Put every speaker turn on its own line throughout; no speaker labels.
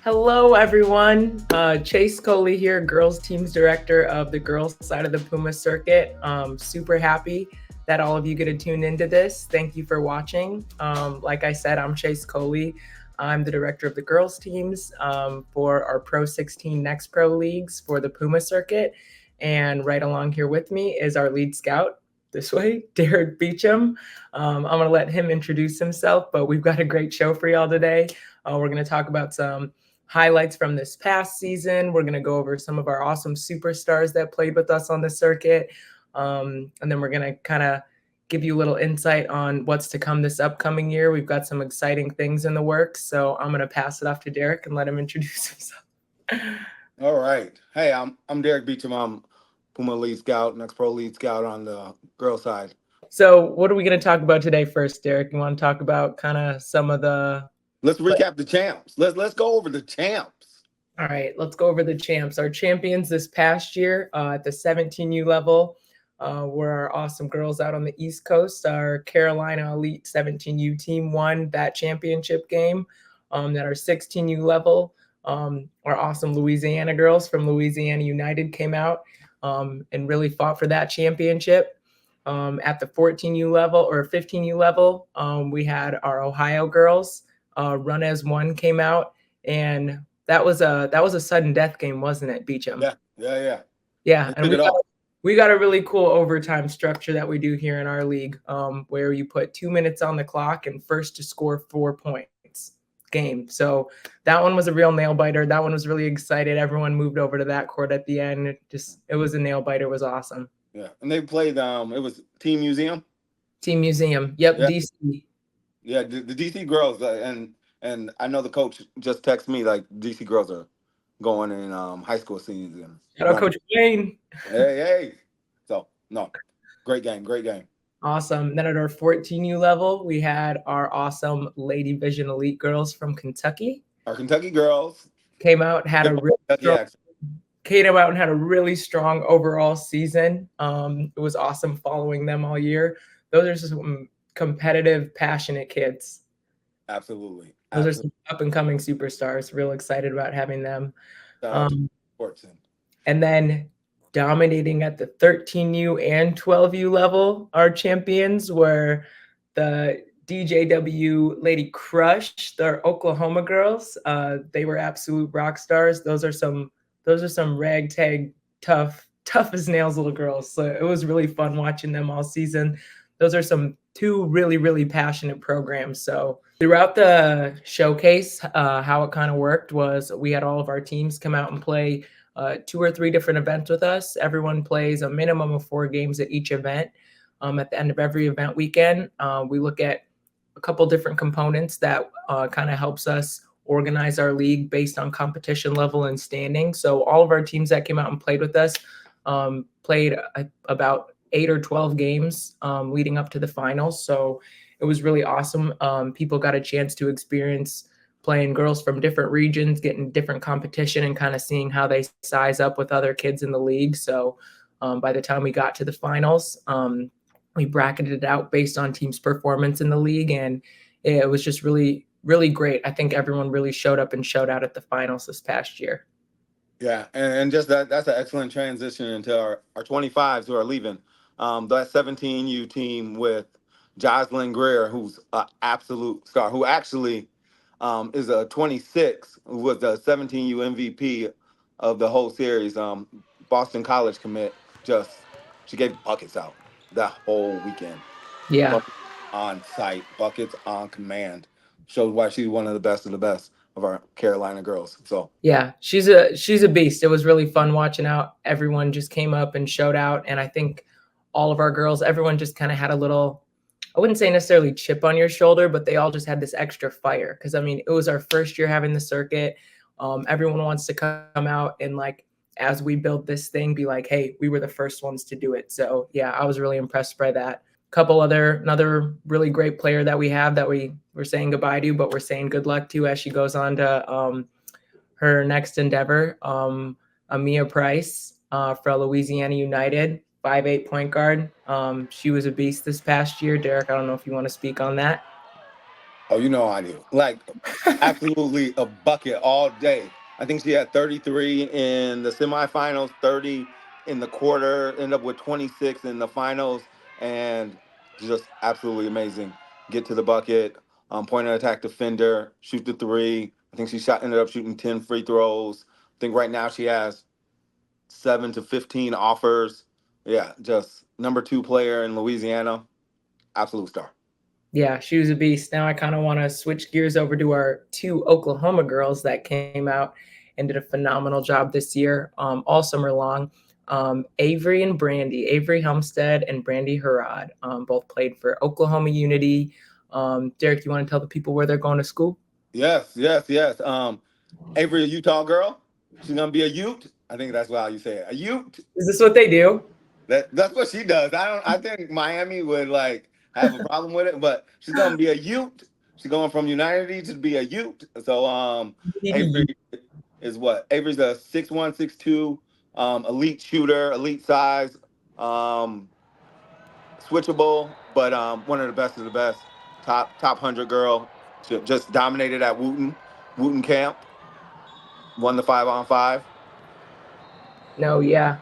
Hello, everyone. Chase Coley here, girls teams director of the girls side of the Puma circuit. Super happy that all of you get to tune into this. Thank you for watching. Like I said, I'm Chase Coley. I'm the director of the girls teams for our Pro 16 NXTPRO leagues for the Puma circuit. And right along here with me is our lead scout, this way, Derrick Beechum. I'm going to let him introduce himself, but we've got a great show for y'all today. We're going to talk about some highlights from this past season. We're going to go over some of our awesome superstars that played with us on the circuit. And then we're going to kind of give you a little insight on what's to come this upcoming year. We've got some exciting things in the works. So I'm going to pass it off to Derrick and let him introduce himself.
All right. Hey, I'm Derrick Beechum. I'm Puma lead scout, NXTPRO lead scout on the girl side.
So what are we going to talk about today first, Derrick? You want to talk about kind of some of the...
Let's recap the champs. Let's go over the champs.
All right, let's go over the champs. Our champions this past year at the 17U level were our awesome girls out on the East Coast. Our Carolina Elite 17U team won that championship game. At our 16U level, our awesome Louisiana girls from Louisiana United came out and really fought for that championship. At the 14U level or 15U level, we had our Ohio girls. Run as one came out, and that was a sudden death game, wasn't it, Beechum?
Yeah.
And we got a really cool overtime structure that we do here in our league, where you put 2 minutes on the clock and first to score 4 points game. So that one was a real nail biter. That one was really excited. Everyone moved over to that court at the end. It was a nail biter. It was awesome.
Yeah, and they played. It was Team Museum.
Team Museum. Yep,
yeah.
DC.
Yeah, the DC girls, and I know the coach just texted me like DC girls are going in high school season.
Shout out Coach Wayne.
Hey. So no, great game.
Awesome. Then at our 14U level, we had our awesome Lady Vision Elite girls from Kentucky.
Our Kentucky girls
came out and had a really strong overall season. It was awesome following them all year. Those are some competitive, passionate kids.
Absolutely.
Those are some up-and-coming superstars. Real excited about having them. And then dominating at the 13U and 12U level, our champions were the DJW Lady Crush, the Oklahoma girls. They were absolute rock stars. Those are some ragtag, tough as nails little girls. So it was really fun watching them all season. Those are two really, really passionate programs. So throughout the showcase, how it kind of worked was we had all of our teams come out and play 2 or 3 different events with us. Everyone plays a minimum of 4 games at each event. At the end of every event weekend, we look at a couple different components that kind of helps us organize our league based on competition level and standing. So all of our teams that came out and played with us played about 8 or 12 games leading up to the finals. So it was really awesome. People got a chance to experience playing girls from different regions, getting different competition and kind of seeing how they size up with other kids in the league. So by the time we got to the finals, we bracketed it out based on teams' performance in the league. And it was just really, really great. I think everyone really showed up and showed out at the finals this past year.
Yeah, and just that's an excellent transition into our 25s who are leaving. That 17U team with Jocelyn Greer, who's an absolute star, who actually is a 26, who was the 17U MVP of the whole series. Boston College commit. She gave buckets out that whole weekend.
Yeah.
Buckets on site, buckets on command. Showed why she's one of the best of our Carolina girls. So
yeah, she's a beast. It was really fun watching out. Everyone just came up and showed out. And I think all of our girls, everyone just kind of had a little, I wouldn't say necessarily chip on your shoulder, but they all just had this extra fire. Because, I mean, it was our first year having the circuit. Everyone wants to come out and, like, as we build this thing, be like, hey, we were the first ones to do it. So, yeah, I was really impressed by that. Another really great player that we have that we're saying goodbye to, but we're saying good luck to as she goes on to her next endeavor. Amia Price for Louisiana United. 5'8" point guard. She was a beast this past year. Derrick, I don't know if you want to speak on that.
Oh, you know I do. Like, absolutely a bucket all day. I think she had 33 in the semifinals, 30 in the quarter, end up with 26 in the finals, and just absolutely amazing. Get to the bucket, point and attack defender, shoot the three. I think ended up shooting 10 free throws. I think right now she has 7 to 15 offers. Yeah, just number 2 player in Louisiana. Absolute star.
Yeah, she was a beast. Now I kind of want to switch gears over to our 2 Oklahoma girls that came out and did a phenomenal job this year, all summer long. Avery and Brandy, Avery Helmstead and Brandy Harrod, both played for Oklahoma Unity. Derrick, you want to tell the people where they're going to school?
Yes, yes, yes. Avery, a Utah girl. She's gonna be a Ute. I think that's how you say it. A Ute.
Is this what they do?
That's what she does. I think Miami would like have a problem with it, but she's gonna be a Ute. She's going from United to be a Ute. So Avery is what? Avery's a 6'1", 6'2", elite shooter, elite size, um, switchable, but one of the best of the best. Top 100 girl. She just dominated at Wooten camp. Won the 5-on-5.
No, yeah.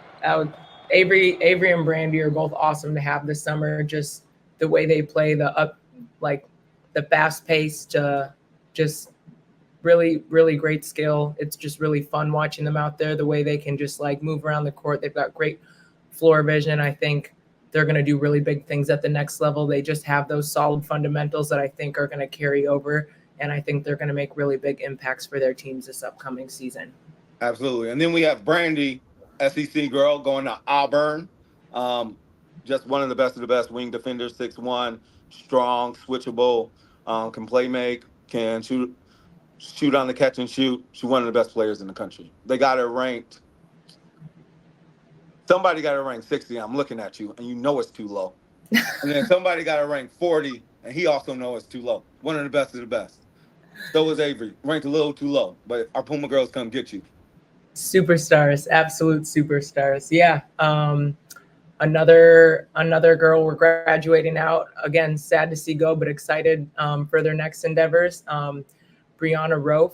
Avery and Brandy are both awesome to have this summer. Just the way they play, like the fast pace to just really, really great skill. It's just really fun watching them out there. The way they can just like move around the court. They've got great floor vision. I think they're going to do really big things at the next level. They just have those solid fundamentals that I think are going to carry over. And I think they're going to make really big impacts for their teams this upcoming season.
Absolutely. And then we have Brandy, SEC girl, going to Auburn. Um, just one of the best wing defenders, 6'1", strong, switchable, can play make, can shoot on the catch and shoot. She's one of the best players in the country. They got her ranked. Somebody got her ranked 60. I'm looking at you, and you know it's too low. And then somebody got her ranked 40, and he also knows it's too low. One of the best of the best. So is Avery, ranked a little too low, but our Puma girls come get you.
Superstars, absolute superstars. Yeah. Another girl we're graduating out. Again, sad to see go, but excited for their next endeavors. Brianna Rofe,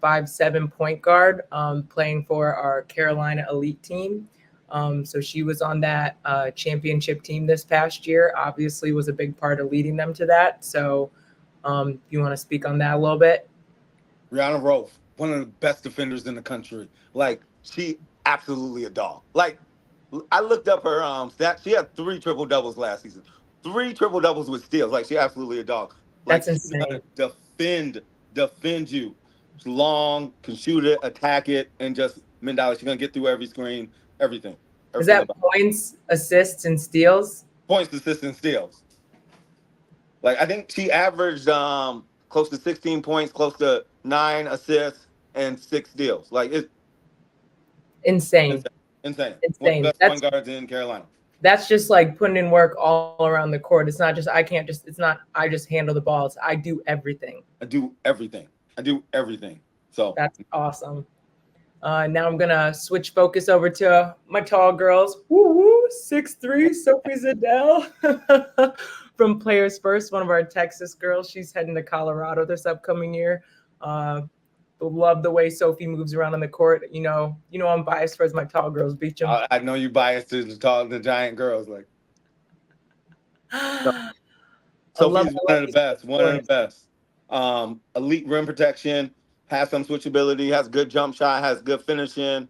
5'7" point guard, playing for our Carolina Elite team. So she was on that championship team this past year. Obviously, was a big part of leading them to that. So, you want to speak on that a little bit?
Rihanna Rolfe, one of the best defenders in the country. Like, she absolutely a dog. Like, I looked up her stats. She had 3 triple doubles last season. 3 triple doubles with steals. Like, she absolutely a dog. Like,
That's
she's
insane.
gonna defend you. She's long, can shoot it, attack it, and just mentality. She's gonna get through every screen, everything.
Is
Everything
that
about
points, assists, and steals?
points, assists, and steals. Like, I think she averaged close to 16 points, close to 9 assists, and 6 steals. Like, it's
Insane.
insane. Insane. One of the
Insane.
best point guards in Carolina.
That's just like putting in work all around the court. It's not just it's not I just handle the balls. I do everything.
I do everything. I do everything. So
That's awesome. Now I'm gonna switch focus over to my tall girls. Woo woo, 6'3", Sophie Zadell from Players First, one of our Texas girls. She's heading to Colorado this upcoming year. Love the way Sophie moves around on the court. You know, I'm biased towards my tall girls. Beechum.
I know you biased to the giant girls. Like, so, Sophie's one of the best. One of the best. Elite rim protection. Has some switchability. Has good jump shot. Has good finishing.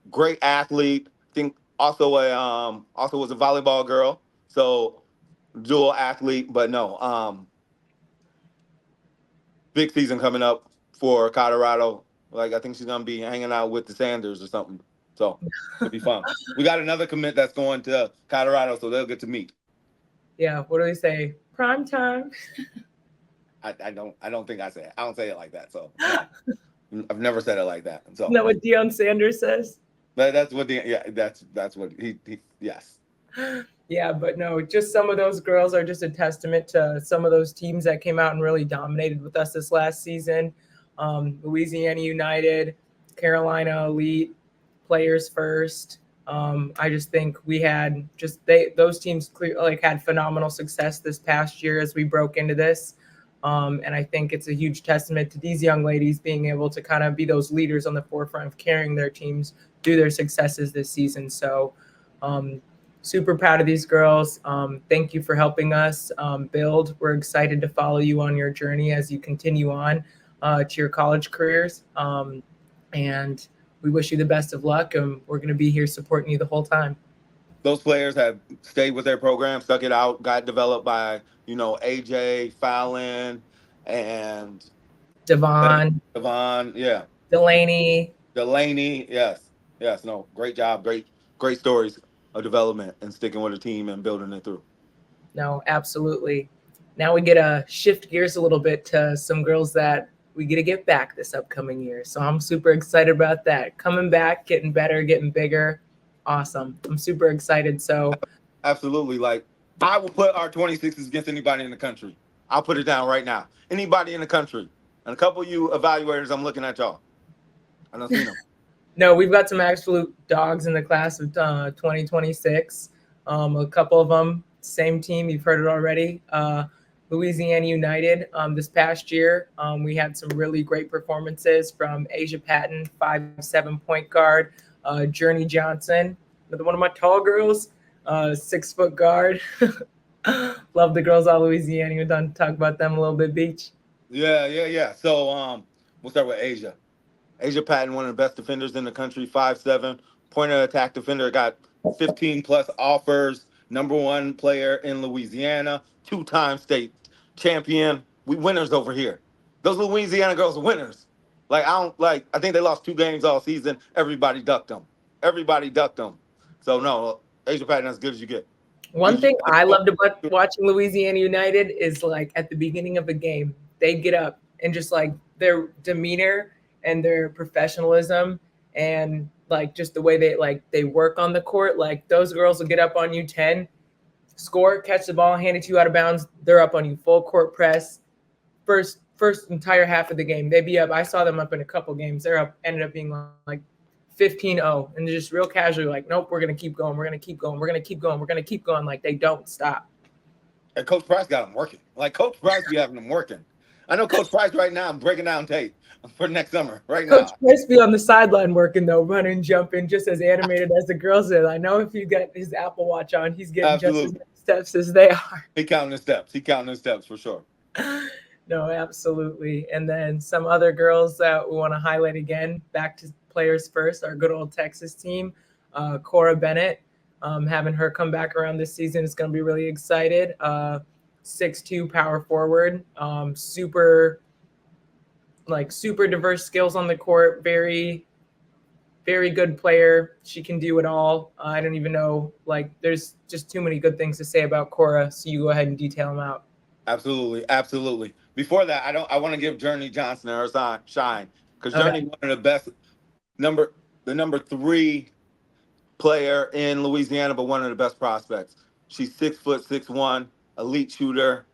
Great athlete. Think also was a volleyball girl. So dual athlete. But no. Big season coming up for Colorado. Like, I think she's gonna be hanging out with the Sanders or something. So it'll be fun. We got another commit that's going to Colorado, so they'll get to meet.
Yeah, what do they say? Prime time.
I don't think I say it. I don't say it like that. So no. I've never said it like that. So
Isn't that what Deion Sanders says?
that's what that's what he yes.
Yeah, but no, just some of those girls are just a testament to some of those teams that came out and really dominated with us this last season. Louisiana United, Carolina Elite, Players First. I just think we had those teams had phenomenal success this past year as we broke into this. And I think it's a huge testament to these young ladies being able to kind of be those leaders on the forefront of carrying their teams through their successes this season. So, um, super proud of these girls. Thank you for helping us build. We're excited to follow you on your journey as you continue on to your college careers. And we wish you the best of luck. And we're going to be here supporting you the whole time.
Those players have stayed with their program, stuck it out, got developed by, AJ Fallon and
Devon,
Devon, yeah,
Delaney.
Delaney, yes, yes, no, great job, great stories of development and sticking with a team and building it through.
No, absolutely. Now we get to shift gears a little bit to some girls that we get to get back this upcoming year. So I'm super excited about that. Coming back, getting better, getting bigger. Awesome. I'm super excited. So
Absolutely, like I will put our 26s against anybody in the country. I'll put it down right now. Anybody in the country, and a couple of you evaluators, I'm looking at y'all. I don't see them.
no, we've got some absolute dogs in the class of 2026. A couple of them, same team. You've heard it already. Louisiana United. This past year, we had some really great performances from Asia Patton, 5'7" point guard, Journey Johnson, another one of my tall girls, 6 foot guard. Love the girls out of Louisiana. We're done talk about them a little bit, Beach.
Yeah. So we'll start with Asia. Asia Patton, one of the best defenders in the country, 5'7", point of attack defender, got 15 plus offers, number one player in Louisiana, two-time state champion. We winners over here. Those Louisiana girls are winners. I think they lost 2 games all season. Everybody ducked them. Everybody ducked them. So no, Asia Patton as good as you get.
One thing I loved about watching Louisiana United is like at the beginning of a game, they get up and just like their demeanor and their professionalism and like just the way they work on the court. Like those girls will get up on you 10, score, catch the ball, hand it to you out of bounds. They're up on you full court press. First entire half of the game, they'd be up. I saw them up in a couple games. They're up, ended up being like 15-0, and they're just real casually like, nope, we're gonna keep going, we're gonna keep going, we're gonna keep going, we're gonna keep going. Like they don't stop.
And Coach Price got them working. Like Coach Price be having them working. I know Coach Price right now. I'm breaking down tape for next summer right
Coach
now.
Price be on the sideline working though, running, jumping, just as animated as the girls did. I know if you got his Apple Watch on, he's getting just as
Absolutely.
many steps as they are.
He counting his steps. He counting his steps for sure.
No, absolutely. And then some other girls that we want to highlight again, back to players first, our good old Texas team, Cora Bennett. Having her come back around this season is going to be really excited. 6'2" power forward, super diverse skills on the court, very very good player. She can do it all. I don't even know, like there's just too many good things to say about Cora, so you go ahead and detail them out.
Absolutely. Before that, I want to give Journey Johnson her shine because
Okay.
Journey one of the best the number 3 player in Louisiana, but one of the best prospects. She's 6'6'1", elite shooter,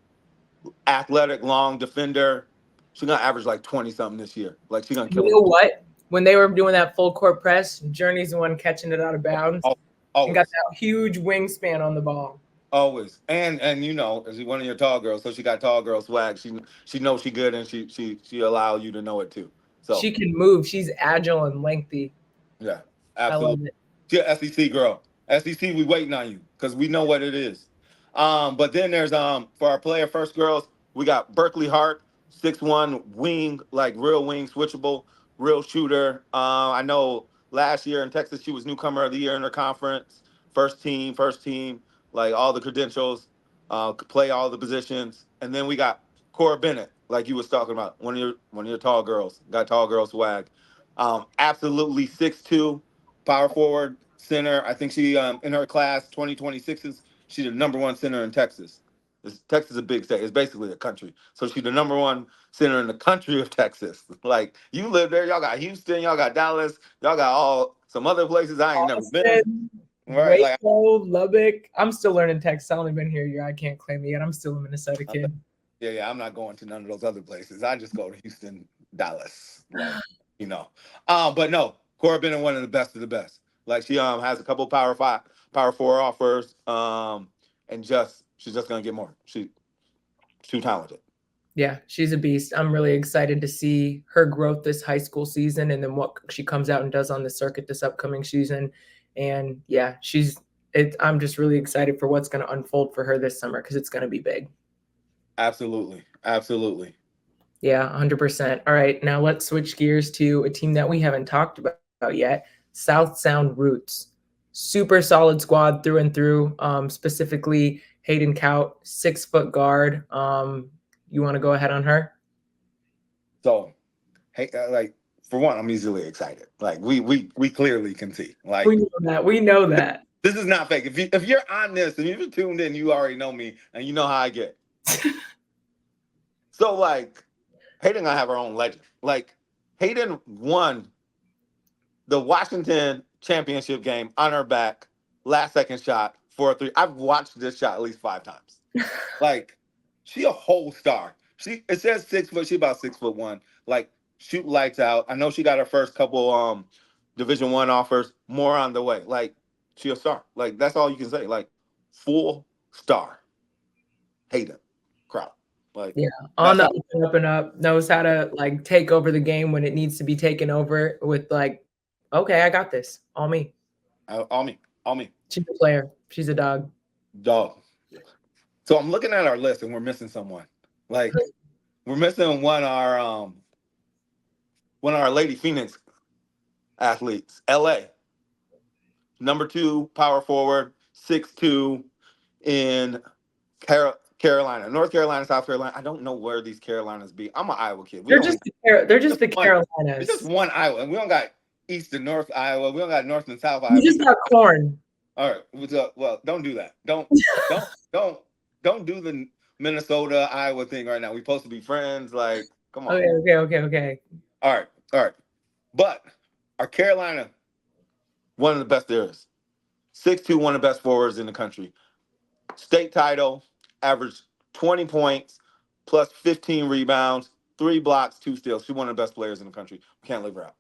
athletic, long defender. She's gonna average like 20 something this year. Like she's gonna
You
kill
know
them.
what? When they were doing that full court press, Journey's the one catching it out of bounds and got
Always.
that huge wingspan on the ball.
Always, and as one of your tall girls, so she got tall girl swag. She knows she good, and she allow you to know it too. So
She can move. She's agile and lengthy.
yeah,
I love
absolutely.
it.
She a SEC girl. SEC, we waiting on you because we know what it is. But then there's for our player first girls, we got Berkeley Hart, 6'1" wing, like real wing, switchable, real shooter. I know last year in Texas she was newcomer of the year in her conference, first team, like all the credentials, could play all the positions. And then we got Cora Bennett, like you was talking about, one of your tall girls, got tall girl swag. Absolutely 6'2", power forward, center. I think she in her class 2026s, she's the number one center in Texas. Texas is a big state. It's basically a country. So she's the number one center in the country of Texas. Like you live there, y'all got Houston, y'all got Dallas, y'all got all some other places I ain't never been.
Austin,
Right? Like
Waco, Lubbock. I'm still learning Texas. I've only been here a year. I can't claim it yet. I'm still a Minnesota kid.
yeah, I'm not going to none of those other places. I just go to Houston, Dallas, like you know. But no, Cora Bennett, one of the best of the best. Like she has a couple power 4 offers, and she's just gonna get more. She's too talented.
Yeah, she's a beast. I'm really excited to see her growth this high school season and then what she comes out and does on the circuit this upcoming season. And yeah, I'm just really excited for what's going to unfold for her this summer because it's going to be big.
Absolutely. Absolutely.
Yeah, 100%. All right, now let's switch gears to a team that we haven't talked about yet, South Sound Roots. Super solid squad through and through. Specifically, Hayden Kaut, 6-foot guard. You want to go ahead on her?
So, hey, like for one, I'm easily excited. Like we clearly can see.
We
Like
know that. We know that.
this is not fake. If you're on this and you're tuned in, you already know me and you know how I get. So like Hayden gonna have her own legend. Like Hayden won the Washington championship game on her back, last second shot for a three. I've watched this shot at least 5 times. Like, she a whole star. It says 6 foot, she about 6'1". Like, shoot lights out. I know she got her first couple Division I offers, more on the way. Like, she a star. Like, that's all you can say. Like, full star. Hayden crowd. Like,
Yeah, on
that's
the
how
up and up, knows how to like take over the game when it needs to be taken over with like, okay, I got this. All me.
all me. All me.
She's a player. She's a dog.
Dog. So I'm looking at our list and we're missing someone. Like, we're missing one of our Lady Phoenix athletes, LA. Number 2 power forward, 6'2", in Carolina, North Carolina, South Carolina. I don't know where these Carolinas be. I'm an Iowa kid.
They're just the
It's just
Carolinas.
one Iowa, and we don't got East and North Iowa. We don't got North and South
You
Iowa.
just got corn.
All right. Well, don't do that. Don't do the Minnesota Iowa thing right now. We're supposed to be friends. Like, come on.
Okay.
All right. But our Carolina, one of the best there is. 6'2", one of the best forwards in the country. State title, averaged 20 points, plus 15 rebounds, 3 blocks, 2 steals. She's one of the best players in the country. We can't leave her out.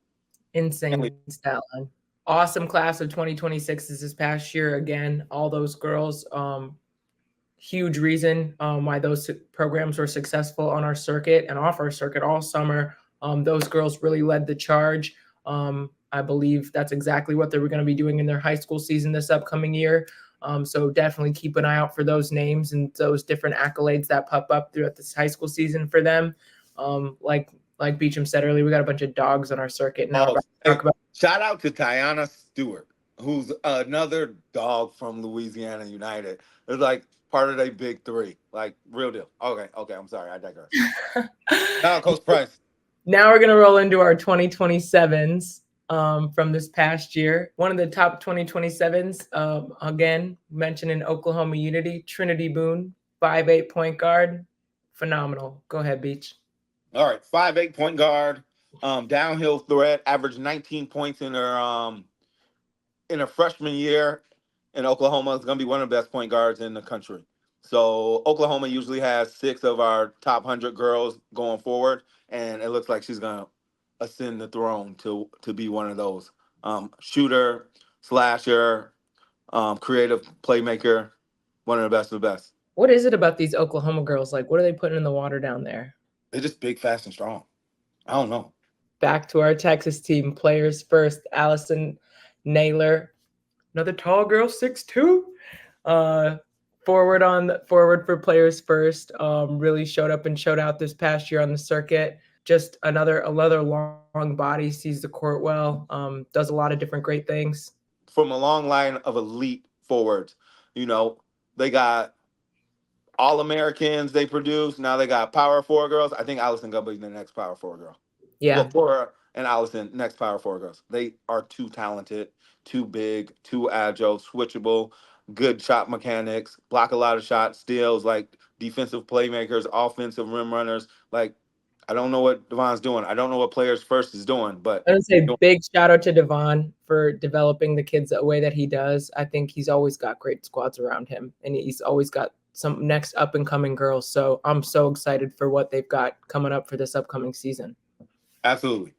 Insane stat line. Awesome class of 2026 this past year. Again, all those girls. Huge reason why those programs were successful on our circuit and off our circuit all summer. Those girls really led the charge. I believe that's exactly what they were going to be doing in their high school season this upcoming year. So definitely keep an eye out for those names and those different accolades that pop up throughout this high school season for them. Like Beechum said earlier, we got a bunch of dogs on our circuit now.
Shout out to Tiana Stewart, who's another dog from Louisiana United. It's like part of their big 3, like real deal. Okay, I'm sorry, I digress. Now, Coach Price.
Now we're gonna roll into our 2027s from this past year. One of the top 2027s, again, mentioned in Oklahoma Unity, Trinity Boone, 5'8" point guard. Phenomenal. Go ahead, Beach.
All right, 5'8" point guard, downhill threat, averaged 19 points in her freshman year in Oklahoma. Is going to be one of the best point guards in the country. So Oklahoma usually has 6 of our top 100 girls going forward, and it looks like she's going to ascend the throne to be one of those. Shooter, slasher, creative playmaker, one of the best of the best.
What is it about these Oklahoma girls? Like, what are they putting in the water down there?
They're just big, fast, and strong. I don't know.
Back to our Texas team, players first. Allison Naylor, another tall girl, 6'2". Forward for players first. Really showed up and showed out this past year on the circuit. Just another long body, sees the court well. Does a lot of different great things.
From a long line of elite forwards, they got All-Americans they produce. Now they got Power 4 girls. I think Allison gonna be the next Power 4 girl.
Yeah.
Laura and Allison, next Power 4 girls. They are too talented, too big, too agile, switchable, good shot mechanics, block a lot of shots, steals, like defensive playmakers, offensive rim runners. Like, I don't know what Devon's doing. I don't know what players first is doing, but
I would say big shout out to Devon for developing the kids the way that he does. I think he's always got great squads around him, and he's always got some next up and coming girls. So I'm so excited for what they've got coming up for this upcoming season.
Absolutely.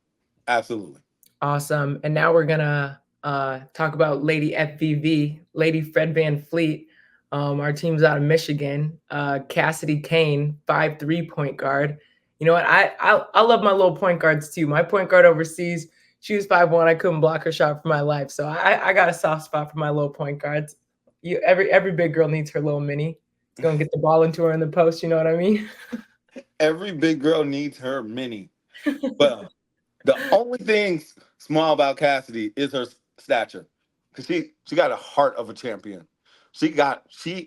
Awesome. And now we're gonna talk about Lady FVV, Lady Fred Van Fleet. Our team's out of Michigan. Cassidy Kane, 5'3" point guard. You know what? I love my little point guards too. My point guard overseas, she was 5'1". I couldn't block her shot for my life. So I got a soft spot for my little point guards. Every big girl needs her little mini. It's gonna get the ball into her in the post. You know what I mean?
Every big girl needs her mini. Well, the only thing small about Cassidy is her stature, because she got a heart of a champion. She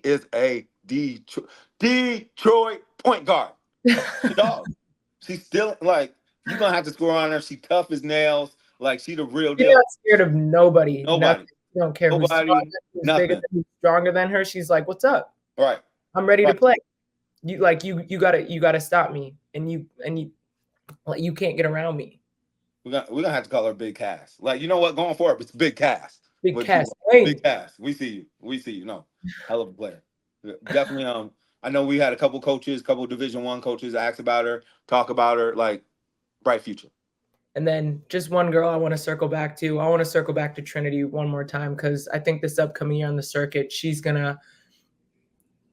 is a Detroit point guard. Dog. She's still like, you're gonna have to score on her. She tough as nails. Like, she the real
She's
deal.
not scared of nobody.
Nobody.
Nothing. She don't care who's smaller,
Nobody.
who's bigger,
Nothing.
who's stronger than her. She's like, "What's up?
Right.
I'm ready to
Right.
play." You gotta stop me, and you like you can't get around me.
We're gonna have to call her Big Cass. Like, you know what? Going forward, it's Big Cass.
Big
What you
Cass.
want.
Hey,
Big Cass. We see you. We see you. No, hell of a player. Definitely. I know we had a couple coaches, couple Division I coaches ask about her, talk about her. Like, bright future.
and then just one girl I want to circle back to. I want to circle back to Trinity one more time because I think this upcoming year on the circuit, she's gonna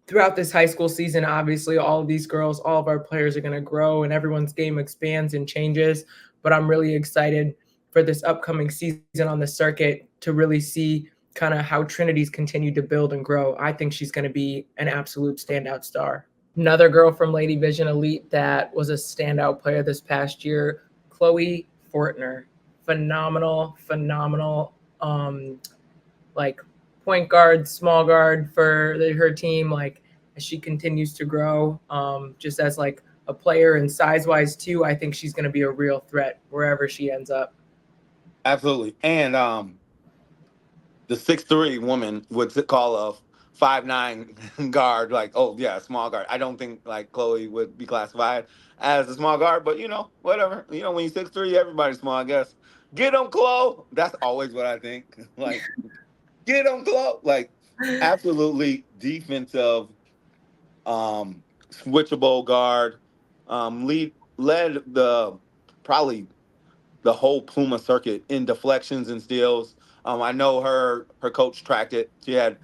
throughout this high school season, obviously, all of these girls, all of our players are going to grow and everyone's game expands and changes. But I'm really excited for this upcoming season on the circuit to really see kind of how Trinity's continued to build and grow. I think she's going to be an absolute standout star. Another girl from Lady Vision Elite that was a standout player this past year, Chloe Fortner. Phenomenal. Like point guard, small guard for her team. Like as she continues to grow, just as like a player and size wise too, I think she's going to be a real threat wherever she ends up.
Absolutely. And the 6'3" woman would call a 5'9" guard like, oh yeah, small guard. I don't think like Chloe would be classified as a small guard, but whatever. When you're 6'3", everybody's small, I guess. Get them, Chloe. That's always what I think. Like, get them, Chloe. Like, absolutely defensive, switchable guard. Led probably the whole Puma circuit in deflections and steals. I know her coach tracked it. She had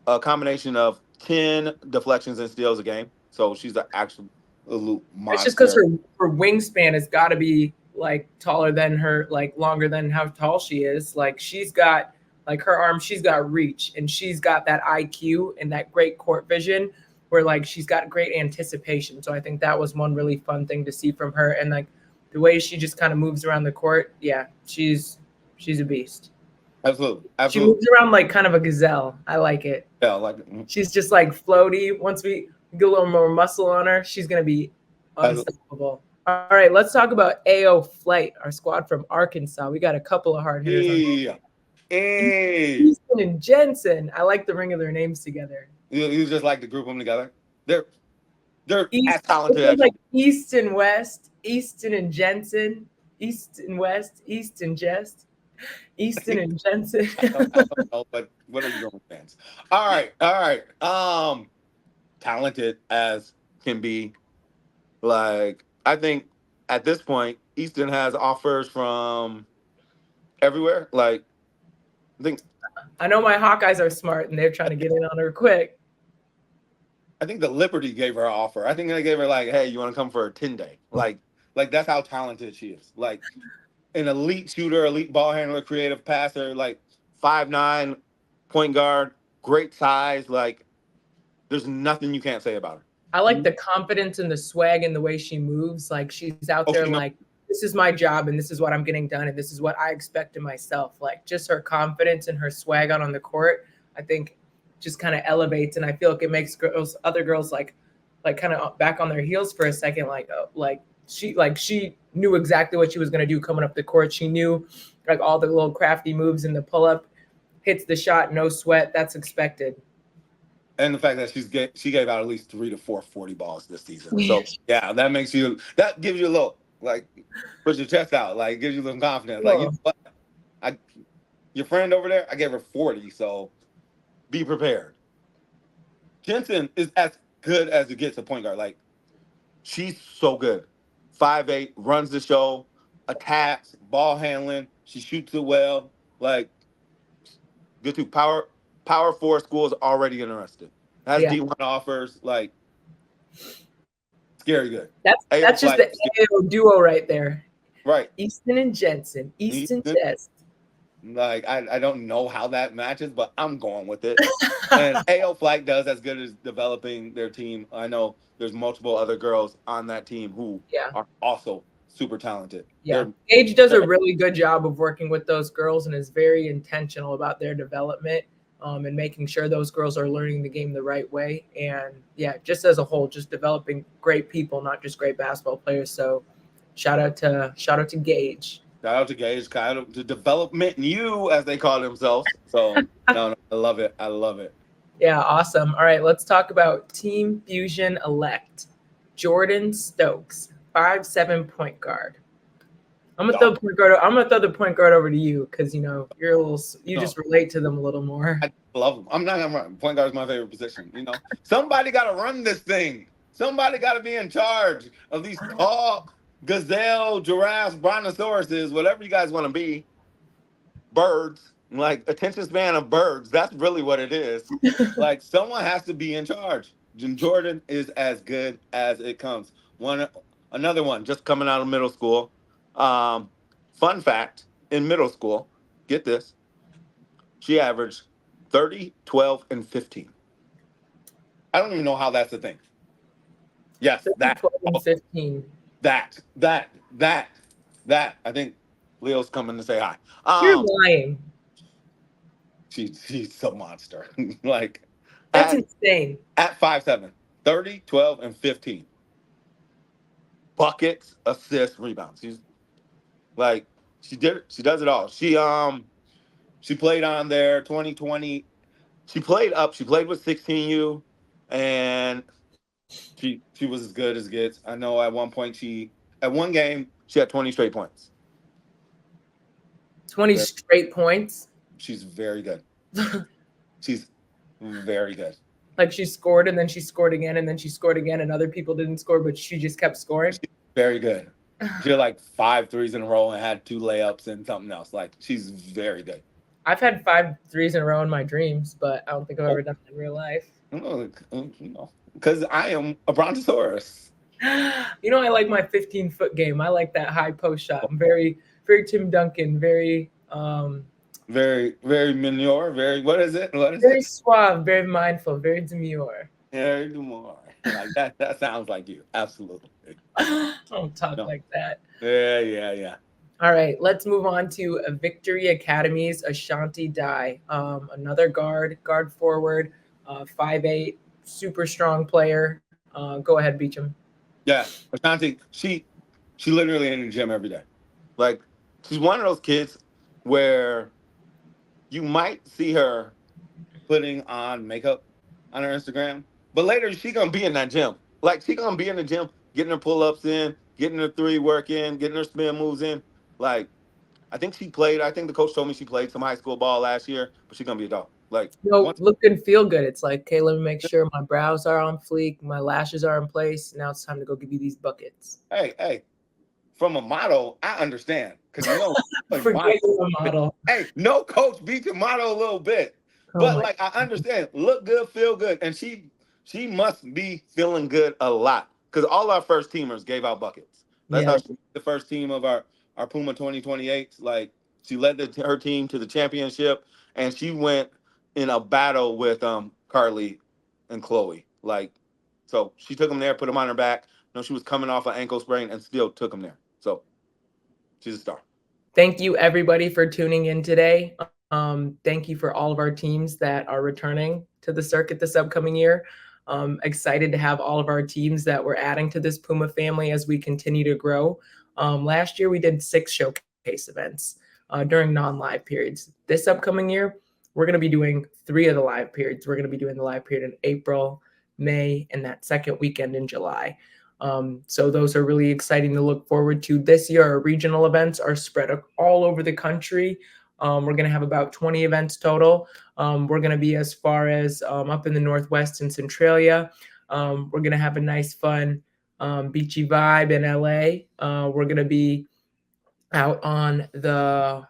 a combination of 10 deflections and steals a game. So she's an absolute
It's just because
monster.
her wingspan has got to be like taller than her, like longer than how tall she is. Like she's got like her arm, she's got reach and she's got that IQ and that great court vision where like she's got great anticipation. So I think that was one really fun thing to see from her. And like the way she just kind of moves around the court, yeah, she's a beast.
Absolutely.
She
Absolutely.
moves around like kind of a gazelle. I like it.
Yeah, like
She's just like floaty. Once we get a little more muscle on her, she's gonna be unstoppable. All right, let's talk about AO Flight, our squad from Arkansas. We got a couple of hard hitters on.
yeah. Hey.
Easton and Jensen. I like the ring of their names together.
You just like to group them together. They're as
East,
talented as
like East and West, Easton and Jensen, East and West, East and Jest, Easton and Jensen.
I don't know, but what are you going fans? All right. Talented as can be. Like, I think at this point, Easton has offers from everywhere. Like, I think
I know my Hawkeyes are smart and they're trying to get in on her quick.
the Liberty gave her an offer. I think they gave her like, hey, you want to come for a 10-day? Like that's how talented she is. Like an elite shooter, elite ball handler, creative passer, like 5'9", point guard, great size. Like, there's nothing you can't say about her.
I like the confidence and the swag and the way she moves. Like she's out there like, this is my job and this is what I'm getting done and this is what I expect of myself. Like just her confidence and her swag out on the court, I think just kind of elevates. And I feel like it makes other girls like kind of back on their heels for a second. Like she knew exactly what she was going to do coming up the court. She knew like all the little crafty moves and the pull up, hits the shot, no sweat. That's expected.
And the fact that she gave out at least 3 to 4 40 balls this season. So yeah, that gives you a little like push your chest out, like gives you some confidence. Like, you know what? Your friend over there, I gave her 40, so be prepared. Jensen is as good as it gets a point guard. Like, she's so good. 5'8", runs the show, attacks, ball handling. She shoots it well. Like, good to power. Power Four schools already interested. Has
Yeah.
D1 offers, like scary good. AO
That's just
flight,
the AO duo right there.
right?
Easton and Jensen. Easton Chest.
Like I don't know how that matches, but I'm going with it. And AO Flight does as good as developing their team. I know there's multiple other girls on that team who
Yeah.
are also super talented.
Yeah. Gage does a
they're
really good job of working with those girls and is very intentional about their development, and making sure those girls are learning the game the right way. And yeah, just as a whole, just developing great people, not just great basketball players. So shout out to Gage.
Shout out to Gage, kind of the development you as they call themselves. So no, I love it. I love it.
Yeah, awesome. All right, let's talk about Team Fusion Elect. Jordan Stokes, 5'7" point guard. I'm gonna throw
No,
the point guard. I'm gonna throw the point guard over to you because you're a little. You
no,
just relate to them a little more.
I love them. I'm not gonna run. Point guard is my favorite position. Somebody got to run this thing. Somebody got to be in charge of these tall gazelle, giraffes, brontosauruses, whatever you guys want to be. Birds, like attention span of birds. That's really what it is. Like someone has to be in charge. Jordan is as good as it comes. Another one just coming out of middle school. Fun fact: in middle school, get this, she averaged 30, 12, and 15. I don't even know how that's a thing. Yes,
30, 12, and 15.
that. I think Leo's coming to say hi.
You're lying.
She's a monster. Like
That's
at
insane.
at 5'7", 30, 12, and 15. Buckets, assists, rebounds. She's like she does it all. She played on there 2020. She played with 16U, and she was as good as gets. I know at one point at one game she had 20 straight points.
20 straight points.
She's very good. She's very good.
Like she scored and then she scored again and then she scored again and other people didn't score, but she just kept scoring.
She's very good. She had like 5 threes in a row and had 2 layups and something else. Like she's very good.
I've had 5 threes in a row in my dreams, but I don't think I've ever done it in real life.
Because I am a brontosaurus.
I like my 15-foot game. I like that high post shot. I'm very, very Tim Duncan, very
very, very manure, what is it?
Very suave, very mindful, very demure.
Very demure. Like that sounds like you. Absolutely.
Don't talk like that.
Yeah.
All right, let's move on to Victory Academy's Ashanti Dye. Another guard forward, 5'8", super strong player. Go ahead, Beechum.
Yeah, Ashanti, she literally in the gym every day. Like, she's one of those kids where you might see her putting on makeup on her Instagram, but later she gonna be in that gym. Like, she gonna be in the gym, getting her pull-ups in, getting her 3 work in, getting her spin moves in. Like, I think the coach told me she played some high school ball last year, but she's gonna be a dog. Like,
look and feel good. It's like, okay, let me make sure my brows are on fleek, my lashes are in place. Now it's time to go give you these buckets.
Hey, from a model, I understand. Because
Forget a model.
Hey, no coach beats your model a little bit. But I understand. Look good, feel good. And she must be feeling good a lot. Because all our first teamers gave out buckets. That's how she the first team of our Puma 2028. Like, she led her team to the championship, and she went in a battle with Carly and Chloe. Like, so she took them there, put them on her back. She was coming off an ankle sprain and still took them there. So she's a star.
Thank you, everybody, for tuning in today. Thank you for all of our teams that are returning to the circuit this upcoming year. Excited to have all of our teams that we're adding to this Puma family as we continue to grow. Last year, we did 6 showcase events during non-live periods. This upcoming year, we're going to be doing 3 of the live periods. We're going to be doing the live period in April, May, and that second weekend in July. So those are really exciting to look forward to. This year, our regional events are spread all over the country. We're going to have about 20 events total. We're going to be as far as up in the Northwest in Centralia. We're going to have a nice, fun, beachy vibe in LA. We're going to be out on the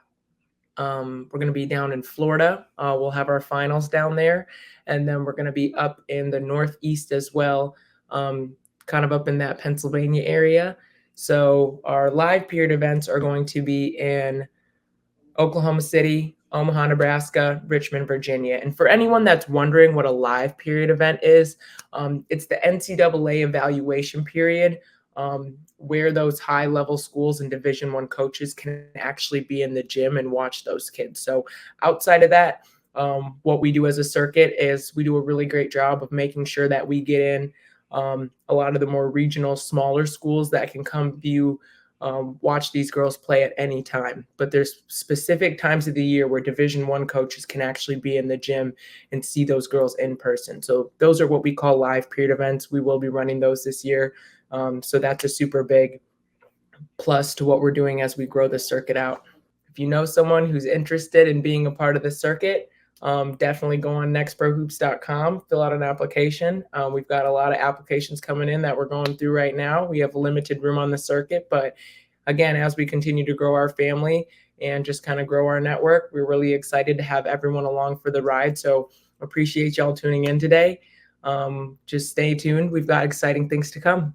We're going to be down in Florida. We'll have our finals down there. And then we're going to be up in the Northeast as well, kind of up in that Pennsylvania area. So our live period events are going to be in Oklahoma City, Omaha, Nebraska, Richmond, Virginia. And for anyone that's wondering what a live period event is, it's the NCAA evaluation period, where those high-level schools and Division I coaches can actually be in the gym and watch those kids. So outside of that, what we do as a circuit is we do a really great job of making sure that we get in a lot of the more regional, smaller schools that can come view watch these girls play at any time. But there's specific times of the year where Division I coaches can actually be in the gym and see those girls in person. So those are what we call live period events. We will be running those this year. So that's a super big plus to what we're doing as we grow the circuit out. If you know someone who's interested in being a part of the circuit, definitely go on nextprohoops.com, fill out an application. We've got a lot of applications coming in that we're going through right now. We have limited room on the circuit, but again, as we continue to grow our family and just kind of grow our network, we're really excited to have everyone along for the ride. So appreciate y'all tuning in today. Just stay tuned. We've got exciting things to come.